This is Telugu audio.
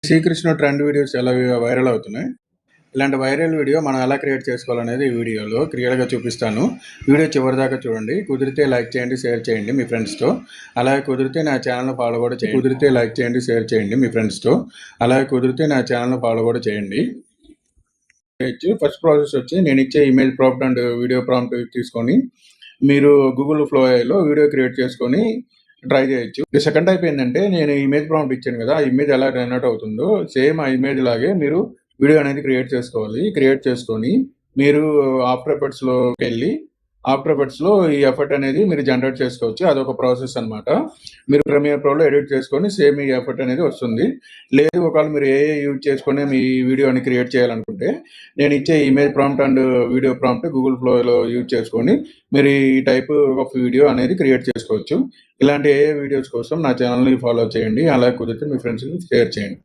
శ్రీకృష్ణ ట్రెండ్ వీడియోస్ ఎలా వైరల్ అవుతున్నాయి. ఇలాంటి వైరల్ వీడియో మనం ఎలా క్రియేట్ చేసుకోవాలనేది ఈ వీడియోలో క్లియర్‌గా చూపిస్తాను. వీడియో చివరిదాకా చూడండి. కుదిరితే లైక్ చేయండి, షేర్ చేయండి మీ ఫ్రెండ్స్‌తో. అలాగే కుదిరితే నా ఛానెల్‌ని ఫాలో కూడా చేయండి. కుదిరితే లైక్ చేయండి, షేర్ చేయండి మీ ఫ్రెండ్స్‌తో. అలాగే కుదిరితే నా ఛానెల్‌ని ఫాలో కూడా చేయండి. ఫస్ట్ ప్రాసెస్ వచ్చి నేను ఇచ్చే image prompt and video prompt తీసుకొని మీరు గూగుల్ ఫ్లో ఏఐలో వీడియో క్రియేట్ చేసుకొని ట్రై చేయొచ్చు. సెకండ్ టైప్ ఏంటంటే నేను ఇమేజ్ ప్రాంప్ట్ ఇచ్చాను కదా! ఆ ఇమేజ్ ఎలా జనరేట్ అవుతుందో సేమ్ ఆ ఇమేజ్ లాగే మీరు వీడియో అనేది క్రియేట్ చేసుకోవాలి. క్రియేట్ చేసుకొని మీరు ఆఫ్టర్ ఎఫెక్ట్స్‌లోకెళ్ళి ఆఫ్టర్ ఎఫెక్ట్స్‌లో ఈ ఎఫెక్ట్ అనేది మీరు జనరేట్ చేసుకోవచ్చు. అదొక ప్రాసెస్ అనమాట. మీరు ప్రీమియర్ ప్రోలో ఎడిట్ చేసుకొని సేమ్ ఈ ఎఫెక్ట్ అనేది వస్తుంది. లేదు ఒకవేళ మీరు ఏఐ యూజ్ చేసుకొని మీ వీడియోని క్రియేట్ చేయాలనుకుంటే నేను ఇచ్చే image prompt and video prompt Google ఫ్లోలో యూజ్ చేసుకొని మీరు ఈ టైప్ ఆఫ్ వీడియో అనేది క్రియేట్ చేసుకోవచ్చు. ఇలాంటి ఏఐ వీడియోస్ కోసం నా ఛానల్‌ని ఫాలో చేయండి. అలాగే కుదిరితే మీ ఫ్రెండ్స్‌కి షేర్ చేయండి.